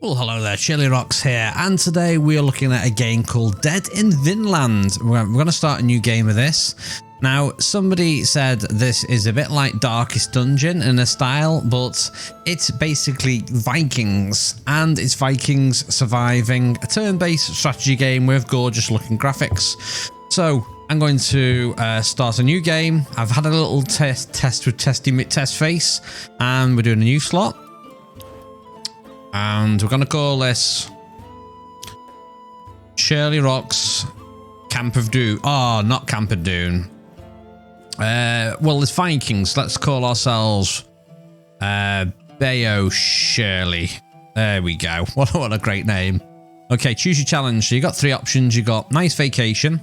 Well, hello there, shirlierox here, and today we are looking at a game called Dead in Vinland. We're going to start a new game of this. Now, somebody said this is a bit like Darkest Dungeon in a style, but it's basically Vikings, and it's Vikings surviving a turn-based strategy game with gorgeous looking graphics. So, I'm going to start a new game. I've had a little test with test face, and we're doing a new slot. And we're going to call this shirlierox Camp of Doom. Oh, not Camp of Doom. Well, it's Vikings. Let's call ourselves Meadow Shirley. There we go. What a great name. Okay, choose your challenge. So you got three options. You got nice vacation,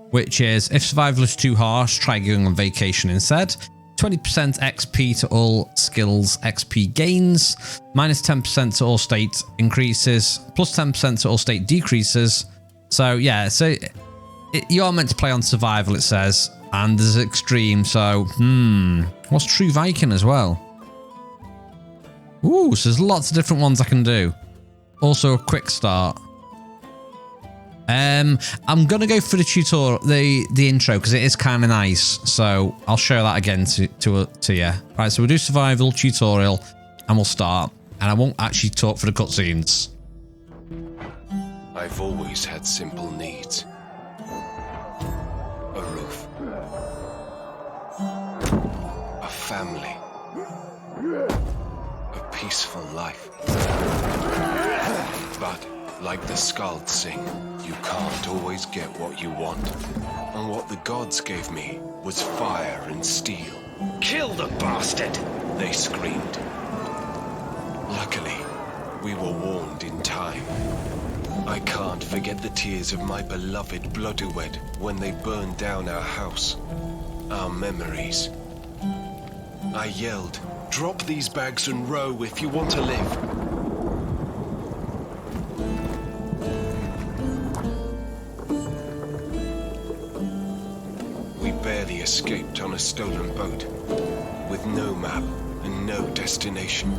which is if survival is too harsh, try going on vacation instead. 20% XP to all skills XP gains, minus 10% to all state increases, plus 10% to all state decreases. So yeah, so you are meant to play on survival, it says, and there's extreme. So what's true Viking as well? Ooh, so there's lots of different ones I can do. Also a quick start. I'm gonna go for the tutorial, the intro, because it is kind of nice. So I'll show that again to you. Right, so we'll do survival tutorial, and we'll start. And I won't actually talk for the cutscenes. I've always had simple needs: a roof, a family, a peaceful life. But like the Skalds sing, you can't always get what you want. And what the gods gave me was fire and steel. Kill the bastard! They screamed. Luckily, we were warned in time. I can't forget the tears of my beloved Bloodwed when they burned down our house. Our memories. I yelled, "Drop these bags and row if you want to live." Barely escaped on a stolen boat, with no map and no destination.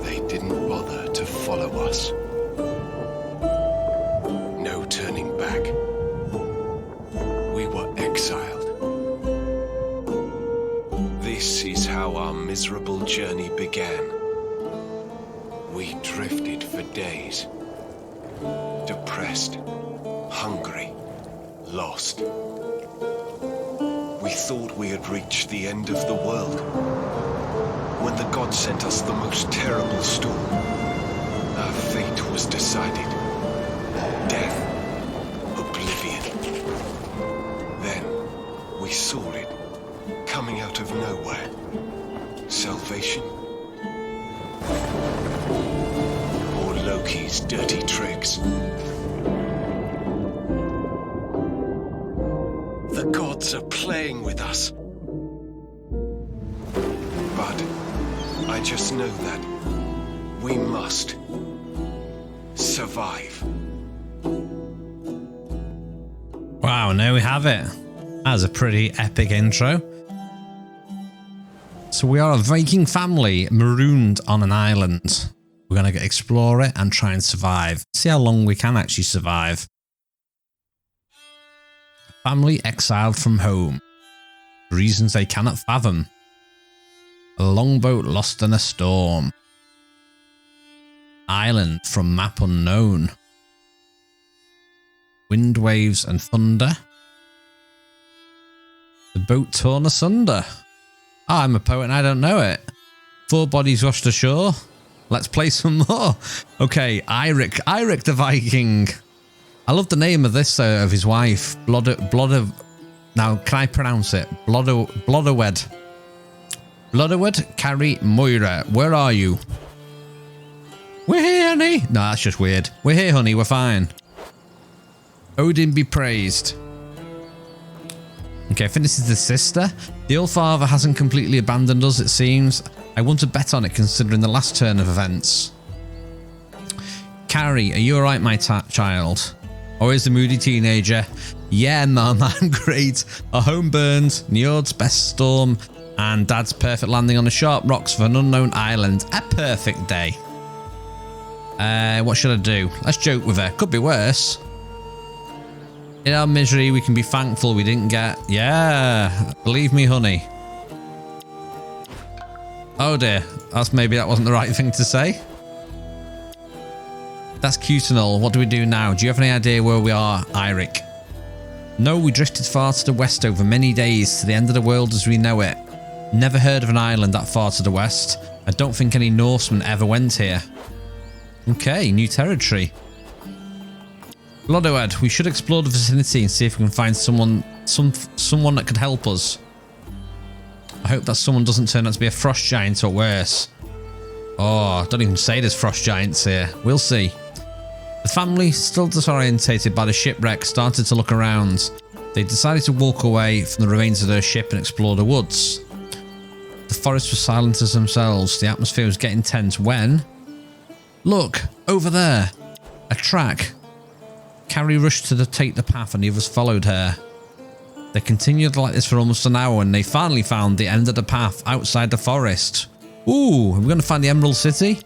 They didn't bother to follow us. No turning back. We were exiled. This is how our miserable journey began. We drifted for days, depressed, hungry, lost. We thought we had reached the end of the world, when the gods sent us the most terrible storm. Our fate was decided. Death, oblivion. Then we saw it, coming out of nowhere. Salvation? Or Loki's dirty tricks? The gods are playing with us. But I just know that we must survive. Wow, there we have it. That was a pretty epic intro. So we are a Viking family marooned on an island. We're going to explore it and try and survive. See how long we can actually survive. Family exiled from home. Reasons they cannot fathom. A longboat lost in a storm. Island from map unknown. Wind, waves and thunder. The boat torn asunder. Oh, I'm a poet and I don't know it. 4 bodies washed ashore. Let's play some more. Okay, Eirik the Viking. I love the name of this, of his wife. Now, can I pronounce it? Bloodwed. Bloodwed, Carrie Moira. Where are you? We're here, honey. No, that's just weird. We're here, honey. We're fine. Odin be praised. Okay, I think this is the sister. The old father hasn't completely abandoned us, it seems. I want to bet on it, considering the last turn of events. Carrie, are you alright, my child? Or is the moody teenager? Yeah, mum, I'm great. Our home burned. Njord's best storm. And Dad's perfect landing on the sharp rocks of an unknown island. A perfect day. What should I do? Let's joke with her. Could be worse. In our misery, we can be thankful we didn't get... Yeah, believe me, honey. Oh dear. Maybe that wasn't the right thing to say. That's cute and all. What do we do now? Do you have any idea where we are, Eirik? No, we drifted far to the west over many days to the end of the world as we know it. Never heard of an island that far to the west. I don't think any Norsemen ever went here. Okay, new territory. Lodoed, we should explore the vicinity and see if we can find someone that could help us. I hope that someone doesn't turn out to be a frost giant or worse. Oh, don't even say there's frost giants here. We'll see. The family, still disorientated by the shipwreck, started to look around. They decided to walk away from the remains of their ship and explore the woods. The forest was silent as themselves. The atmosphere was getting tense when... Look! Over there! A track. Carrie rushed to take the path and the others followed her. They continued like this for almost an hour and they finally found the end of the path outside the forest. Ooh, are we going to find the Emerald City?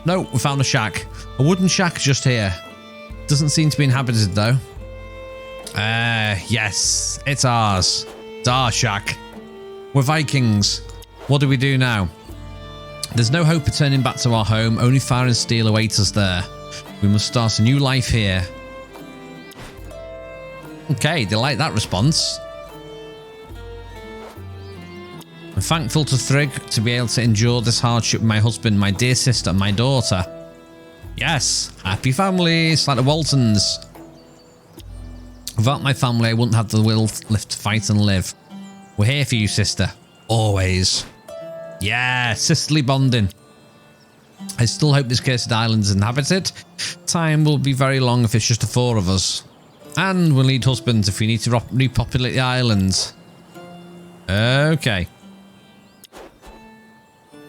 No, we found a shack. A wooden shack just here. Doesn't seem to be inhabited though. Yes, it's ours. It's our shack. We're Vikings. What do we do now? There's no hope of turning back to our home. Only fire and steel awaits us there. We must start a new life here. Okay, they like that response. I'm thankful to Frigg to be able to endure this hardship with my husband, my dear sister, and my daughter. Yes, happy families like the Waltons. Without my family, I wouldn't have the will left to fight and live. We're here for you, sister. Always. Yeah, sisterly bonding. I still hope this cursed island is inhabited. Time will be very long if it's just the four of us. And we'll need husbands if we need to repopulate the island. Okay.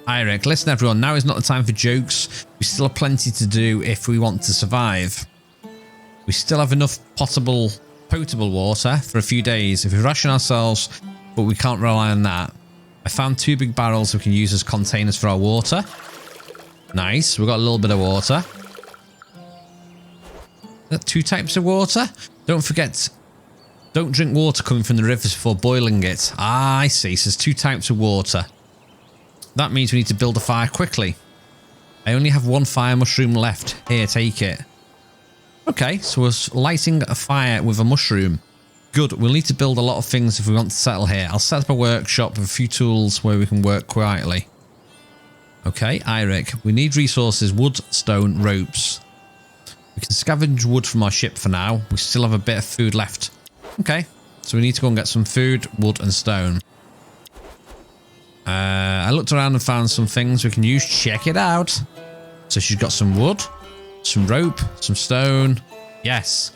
Eirik, listen everyone, now is not the time for jokes. We still have plenty to do if we want to survive. We still have enough potable water for a few days if we ration ourselves, but we can't rely on that. I found 2 big barrels we can use as containers for our water. Nice, we've got a little bit of water. 2 types of water? Don't forget, don't drink water coming from the rivers before boiling it. Ah, I see, so there's 2 types of water. That means we need to build a fire quickly. I only have 1 fire mushroom left. Here, take it. Okay, so we're lighting a fire with a mushroom. Good, we'll need to build a lot of things if we want to settle here. I'll set up a workshop with a few tools where we can work quietly. Okay, Eirik, we need resources, wood, stone, ropes. We can scavenge wood from our ship for now. We still have a bit of food left. Okay, so we need to go and get some food, wood and stone. I looked around and found some things we can use. Check it out. So she's got some wood, some rope, some stone. Yes.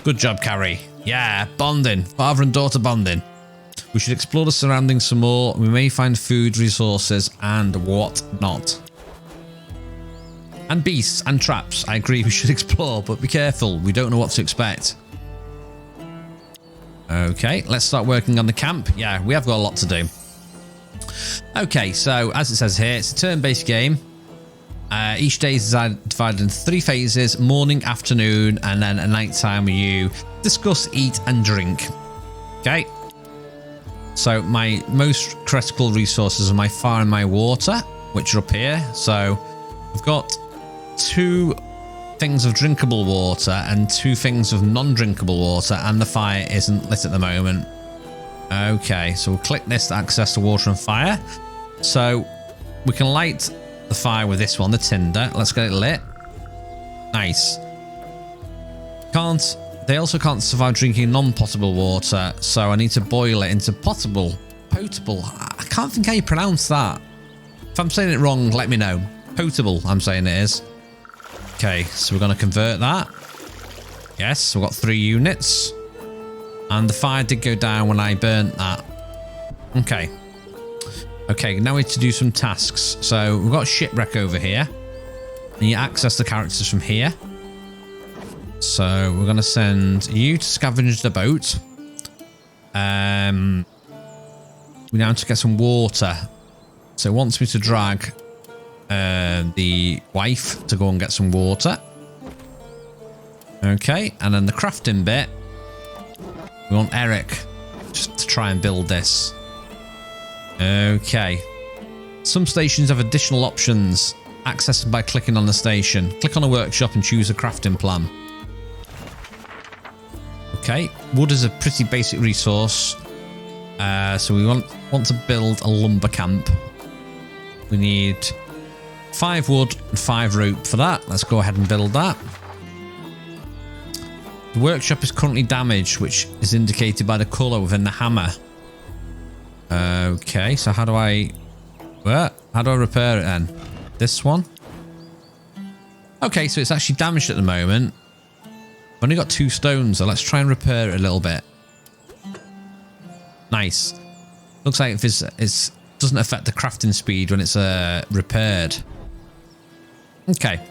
Good job, Carrie. Yeah, bonding. Father and daughter bonding. We should explore the surroundings some more. We may find food, resources, and what not. And beasts and traps. I agree we should explore, but be careful. We don't know what to expect. Okay, let's start working on the camp. Yeah, we have got a lot to do. Okay, so as it says here, it's a turn-based game. Each day is divided into 3 phases: morning, afternoon, and then a night time where you discuss, eat, and drink. Okay. So my most critical resources are my fire and my water, which are up here. So I've got 2 things of drinkable water and 2 things of non-drinkable water, and the fire isn't lit at the moment. Okay, so we'll click this to access the water and fire. So we can light the fire with this one, the tinder. Let's get it lit. Nice. They also can't survive drinking non-potable water, so I need to boil it into potable. Potable. I can't think how you pronounce that. If I'm saying it wrong, let me know. Potable, I'm saying it is. Okay, so we're going to convert that. Yes, we've got 3 units. And the fire did go down when I burnt that. Okay. Okay, now we need to do some tasks. So we've got shipwreck over here. And you access the characters from here. So we're going to send you to scavenge the boat. we now have to get some water. So it wants me to drag the wife to go and get some water. Okay, and then the crafting bit, we want Eirik just to try and build this. Okay. Some stations have additional options. Access them by clicking on the station. Click on a workshop and choose a crafting plan. Okay, wood is a pretty basic resource. So we want to build a lumber camp. We need 5 wood and 5 rope for that. Let's go ahead and build that. The workshop is currently damaged, which is indicated by the colour within the hammer. Okay, so how do I repair it then? This one? Okay, so it's actually damaged at the moment. I've only got 2 stones, so let's try and repair it a little bit. Nice. Looks like it doesn't affect the crafting speed when it's repaired. Okay.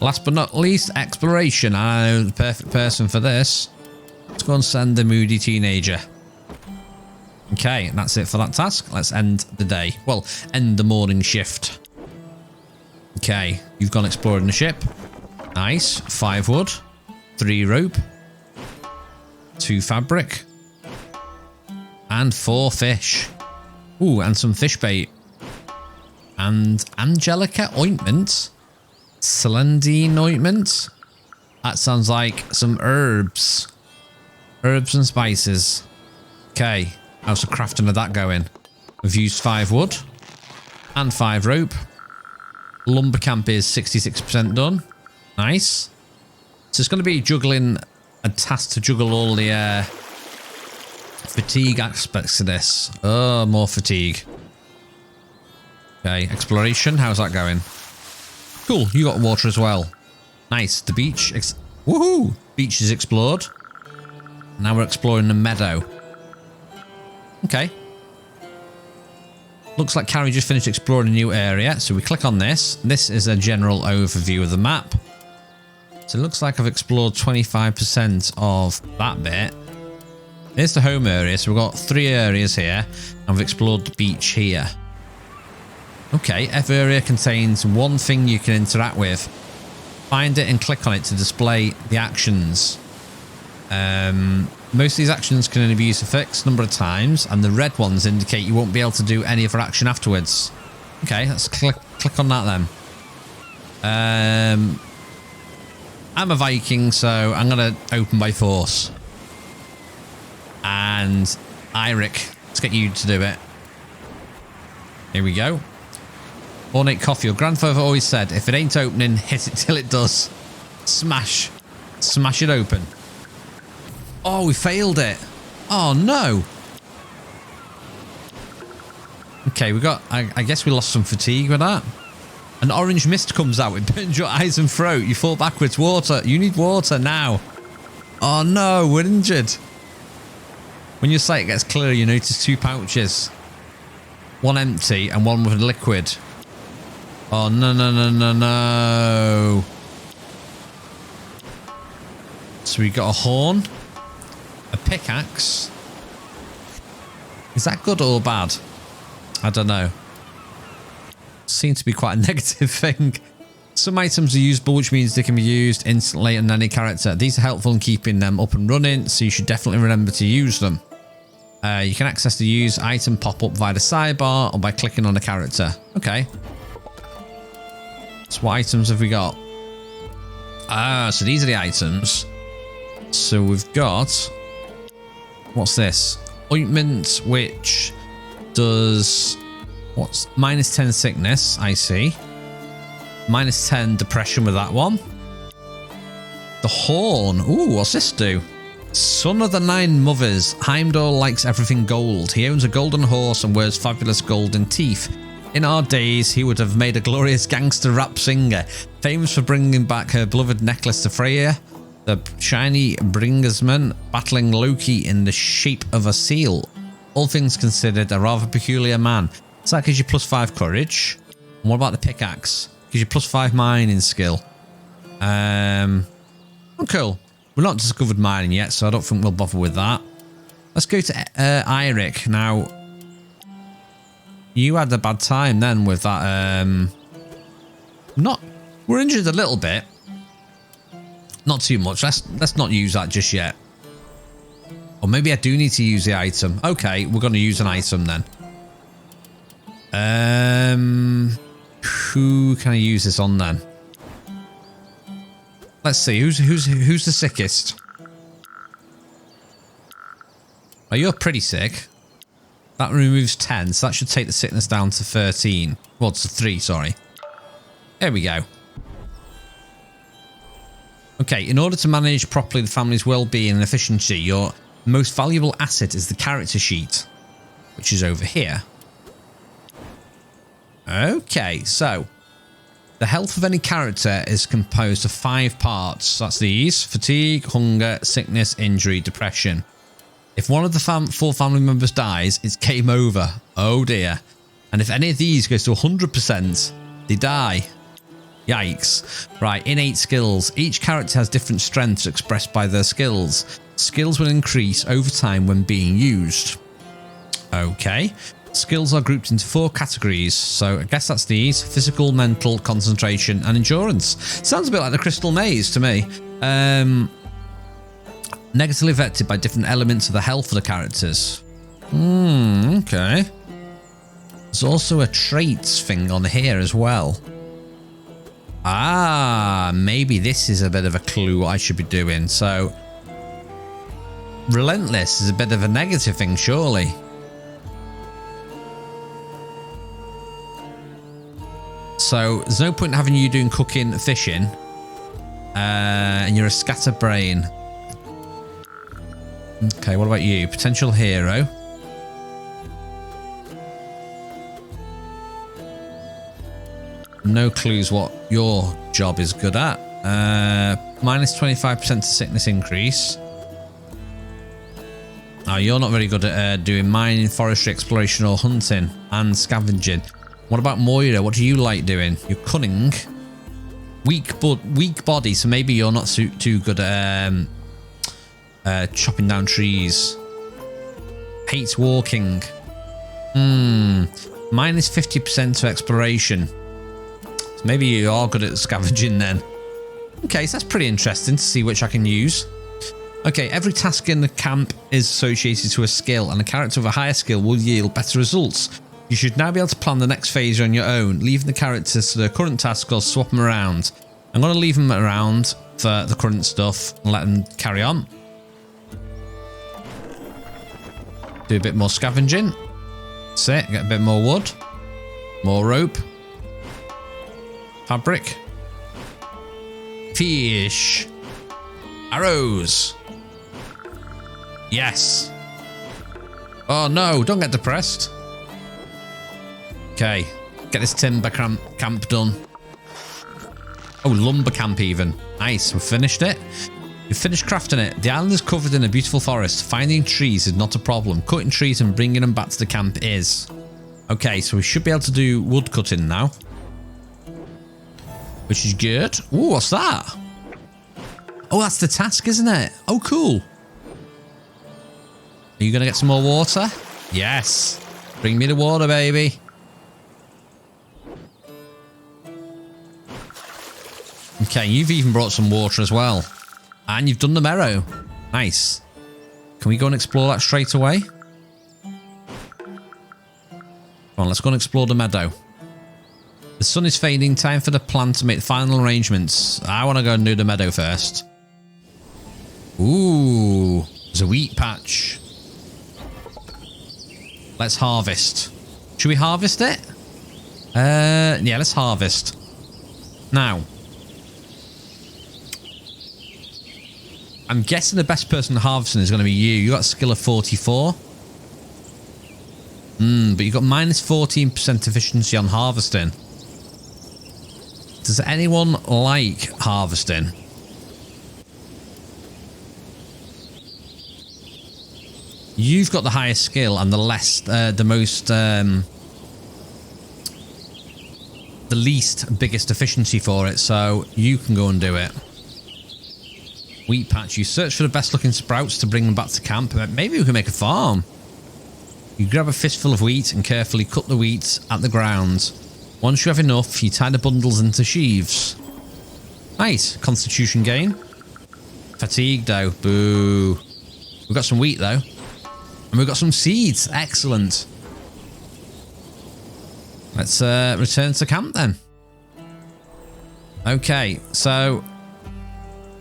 Last but not least, exploration. I know the perfect person for this. Let's go and send the moody teenager. Okay, and that's it for that task. Let's end the day. Well, end the morning shift. Okay, you've gone exploring the ship. Nice. 5 wood, 3 rope, 2 fabric, and 4 fish. Ooh, and some fish bait. And Angelica ointment. Selendine ointment. That sounds like some herbs. Herbs and spices. Okay, how's the crafting of that going? We've used 5 wood and 5 rope. Lumber camp is 66% done. Nice. So it's going to be juggling a task to juggle all the fatigue aspects of this. Oh, more fatigue. Okay, exploration. How's that going? Cool, you got water as well. Nice. The beach. Woohoo! Beach is explored. Now we're exploring the meadow. Okay. Looks like Carrie just finished exploring a new area. So we click on this. This is a general overview of the map. So it looks like I've explored 25% of that bit. Here's the home area. So we've got 3 areas here. And we've explored the beach here. Okay, every area contains 1 thing you can interact with. Find it and click on it to display the actions. Most of these actions can only be used a fixed number of times, and the red ones indicate you won't be able to do any other action afterwards. Okay, let's click on that then. I'm a Viking, so I'm going to open by force. And Eirik, let's get you to do it. Here we go. Ornate coffee. Your grandfather always said, if it ain't opening, hit it till it does. Smash. Smash it open. Oh, we failed it. Oh, no. Okay, we got... I guess we lost some fatigue with that. An orange mist comes out. It burns your eyes and throat. You fall backwards. Water. You need water now. Oh, no. We're injured. When your sight gets clear, you notice 2 pouches. 1 empty and 1 with liquid. Oh, no, no, no, no, no. So we got a horn. A pickaxe. Is that good or bad? I don't know. Seems to be quite a negative thing. Some items are usable, which means they can be used instantly on any character. These are helpful in keeping them up and running, so you should definitely remember to use them. You can access the use item pop-up via the sidebar or by clicking on the character. Okay. So what items have we got? Ah, so these are the items. So we've got... What's this? Ointment, which does... What's... -10 sickness, I see. -10 depression with that one. The horn. Ooh, what's this do? Son of the 9 mothers, Heimdall likes everything gold. He owns a golden horse and wears fabulous golden teeth. In our days, he would have made a glorious gangster rap singer, famous for bringing back her beloved necklace to Freya, the shiny Bringersman battling Loki in the shape of a seal. All things considered, a rather peculiar man. So that gives you +5 courage. And what about the pickaxe? Gives you +5 mining skill. Oh, cool. We're not discovered mining yet, so I don't think we'll bother with that. Let's go to Eirik. Now, you had a bad time then with that. We're injured a little bit. Not too much. Let's not use that just yet. Or maybe I do need to use the item. Okay, we're going to use an item then. Who can I use this on then? Let's see. Who's the sickest? Oh, you're pretty sick. That removes 10, so that should take the sickness down to 13. Well, to 3, sorry. There we go. Okay, in order to manage properly the family's well-being and efficiency, your most valuable asset is the character sheet, which is over here. Okay, so the health of any character is composed of 5 parts. That's these: fatigue, hunger, sickness, injury, depression. If one of the 4 family members dies, it's game over. Oh dear. And if any of these goes to 100%, they die. Yikes. Right, innate skills. Each character has different strengths expressed by their skills. Skills will increase over time when being used. Okay. Skills are grouped into 4 categories, so I guess that's these: physical, mental, concentration, and endurance. Sounds a bit like the Crystal Maze to me. Negatively affected by different elements of the health of the characters. Okay. There's also a traits thing on here as well. Ah, maybe this is a bit of a clue what I should be doing. So, relentless is a bit of a negative thing, surely. So, there's no point in having you doing cooking, fishing. And you're a scatterbrain. Okay, what about you? Potential hero. No clues what your job is good at. Minus 25% to sickness increase. Oh, you're not very good at doing mining, forestry, exploration, or hunting, and scavenging. What about Moira? What do you like doing? You're cunning. Weak body, so maybe you're not too good at chopping down trees. Hates walking. Minus 50% to exploration. So maybe you are good at scavenging then. Okay, so that's pretty interesting to see which I can use. Okay, every task in the camp is associated to a skill, and a character with a higher skill will yield better results. You should now be able to plan the next phase on your own, leaving the characters to their current task or swap them around. I'm going to leave them around for the current stuff and let them carry on. Do a bit more scavenging. That's it. Get a bit more wood. More rope. Fabric. Fish. Arrows. Yes. Oh no, don't get depressed. Okay. Get this timber camp done. Oh, lumber camp even. Nice. We've finished it. We've finished crafting it. The island is covered in a beautiful forest. Finding trees is not a problem. Cutting trees and bringing them back to the camp is. Okay, so we should be able to do wood cutting now. Which is good. Ooh, what's that? Oh, that's the task, isn't it? Oh, cool. Are you going to get some more water? Yes. Bring me the water, baby. Okay, you've even brought some water as well. And you've done the Meadow. Nice. Can we go and explore that straight away? Come on, let's go and explore the Meadow. The sun is fading. Time for the plan to make the final arrangements. I want to go and do the Meadow first. Ooh, there's a wheat patch. Let's harvest. Should we harvest it? Yeah, let's harvest. Now, I'm guessing the best person harvesting is going to be you. You got a skill of 44. But you got minus 14% efficiency on harvesting. Does anyone like harvesting? You've got the highest skill and the least biggest efficiency for it, so you can go and do it. Wheat patch. You search for the best looking sprouts to bring them back to camp. Maybe we can make a farm. You grab a fistful of wheat and carefully cut the wheat at the ground. Once you have enough, you tie the bundles into sheaves. Nice. Constitution gain. Fatigue though. Boo. We've got some wheat though. And we've got some seeds. Excellent. Let's return to camp then. Okay, so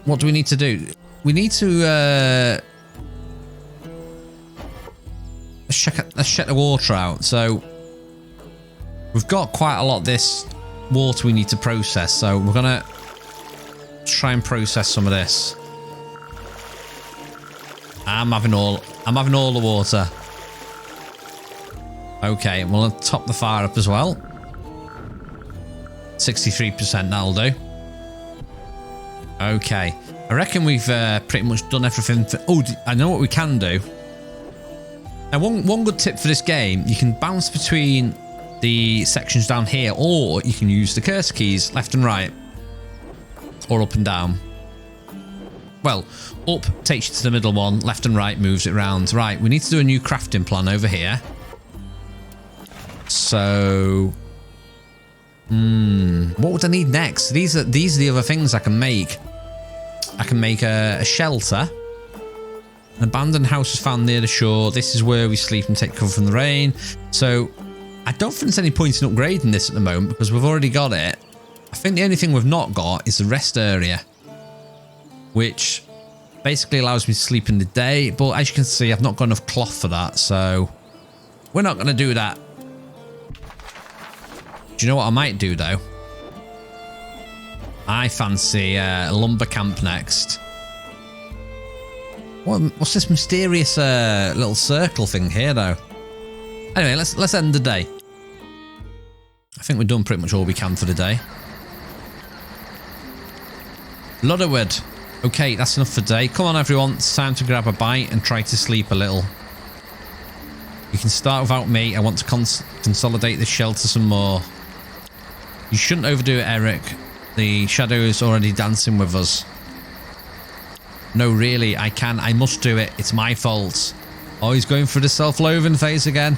what do we need to do? We need to let's check the water out. So we've got quite a lot of this water we need to process. So we're gonna try and process some of this. I'm having all the water. Okay, we'll top the fire up as well. 63%, that'll do. Okay, I reckon we've pretty much done everything. Oh, I know what we can do. Now, one good tip for this game, you can bounce between the sections down here, or you can use the cursor keys left and right, or up and down. Well, up takes you to the middle one, left and right moves it round. Right, we need to do a new crafting plan over here. So, what would I need next? These are the other things I can make. I can make a shelter. An abandoned house is found near the shore. This is where we sleep and take cover from the rain. So, I don't think there's any point in upgrading this at the moment because we've already got it. I think the only thing we've not got is the rest area, which basically allows me to sleep in the day. But as you can see, I've not got enough cloth for that, so we're not going to do that. Do you know what I might do though? I fancy a lumber camp next. What's this mysterious little circle thing here though? Anyway, let's end the day. I think we've done pretty much all we can for the day. Ludderwood. Okay, that's enough for today. Come on everyone, it's time to grab a bite and try to sleep a little. You can start without me. I want to consolidate this shelter some more. You shouldn't overdo it, Eirik. The shadow is already dancing with us. No, really, I must do it. It's my fault. Oh, he's going through the self-loathing phase again.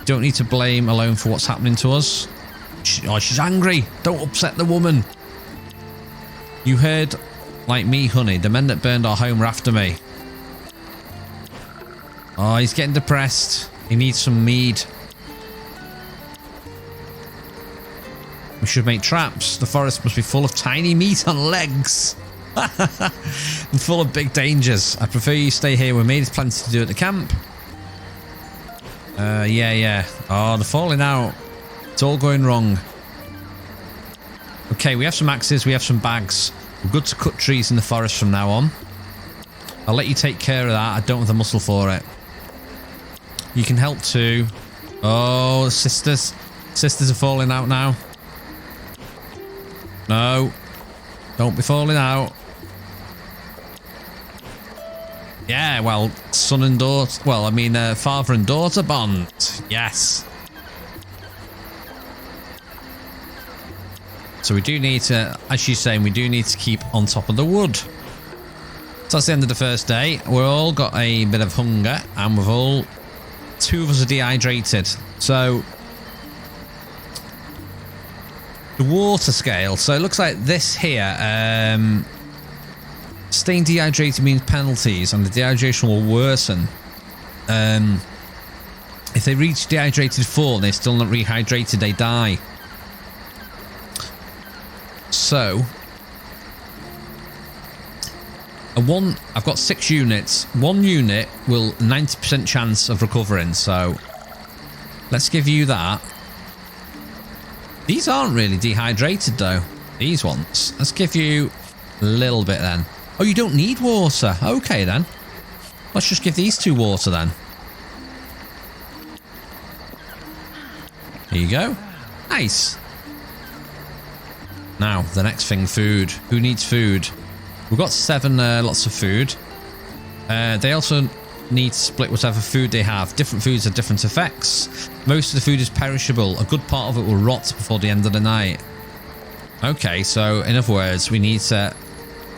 Don't need to blame alone for what's happening to us. Oh, she's angry. Don't upset the woman. You heard, like me, honey. The men that burned our home were after me. Oh, he's getting depressed. He needs some mead. We should make traps. The forest must be full of tiny meat on legs. And full of big dangers. I prefer you stay here with me. There's plenty to do at the camp. Yeah. Oh, they're falling out. It's all going wrong. Okay, we have some axes. We have some bags. We're good to cut trees in the forest from now on. I'll let you take care of that. I don't have the muscle for it. You can help too. Oh, the sisters. Sisters are falling out now. No. Don't be falling out. Yeah, well, son and daughter. Well, I mean, father and daughter bond. Yes. So we do need to, as she's saying, we do need to keep on top of the wood. So that's the end of the first day. We've all got a bit of hunger, and we've all, 2 of us are dehydrated. So the water scale. So it looks like this here. Staying dehydrated means penalties, and the dehydration will worsen. If they reach dehydrated 4 and they're still not rehydrated, they die. So, I've got 6 units. 1 unit will 90% chance of recovering. So, let's give you that. These aren't really dehydrated though. These ones. Let's give you a little bit then. Oh, you don't need water. Okay then. Let's just give these 2 water then. Here you go. Nice. Now, the next thing, food. Who needs food? We've got 7 lots of food. They also need to split whatever food they have. Different foods have different effects. Most of the food is perishable. A good part of it will rot before the end of the night. Okay, so in other words, we need to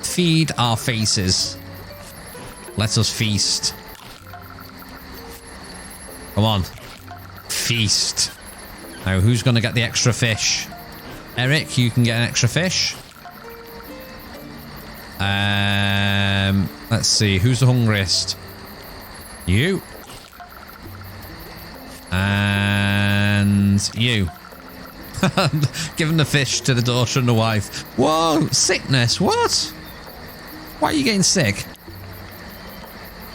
feed our faces. Let us feast. Come on. Feast. Now, who's going to get the extra fish? Eirik, you can get an extra fish. Let's see. Who's the hungriest? You. And you. Giving the fish to the daughter and the wife. Whoa, sickness. What? Why are you getting sick?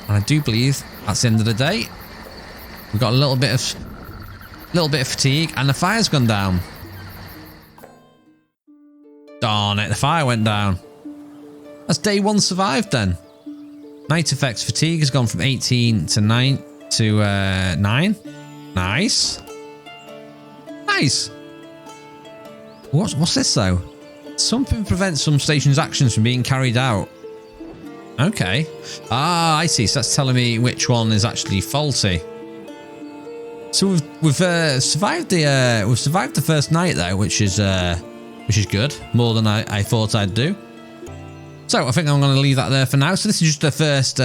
And I do believe that's the end of the day. We've got a little bit of fatigue, and the fire's gone down. Darn it, the fire went down. That's day 1 survived then. Night effects fatigue has gone from 18 to 9 to 9. Nice. Nice. What's this though? Something prevents some station's actions from being carried out. Okay. Ah, I see. So that's telling me which one is actually faulty. So we've survived the first night though, which is good. More than I thought I'd do. So I think I'm going to leave that there for now. So this is just the first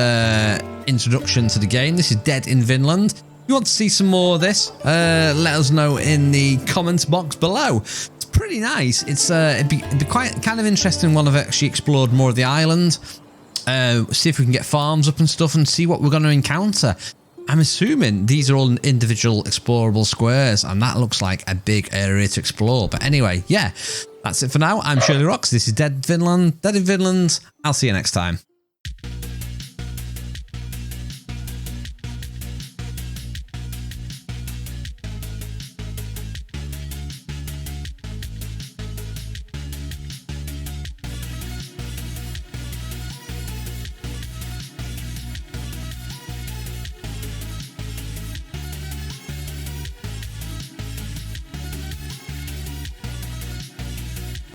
introduction to the game. This is Dead in Vinland. If you want to see some more of this, let us know in the comments box below. It's pretty nice. It'd be quite kind of interesting when I've actually explored more of the island. See if we can get farms up and stuff and see what we're going to encounter. I'm assuming these are all individual explorable squares, and that looks like a big area to explore. But anyway, yeah, that's it for now. I'm shirlierox. This is Dead in Vinland. I'll see you next time.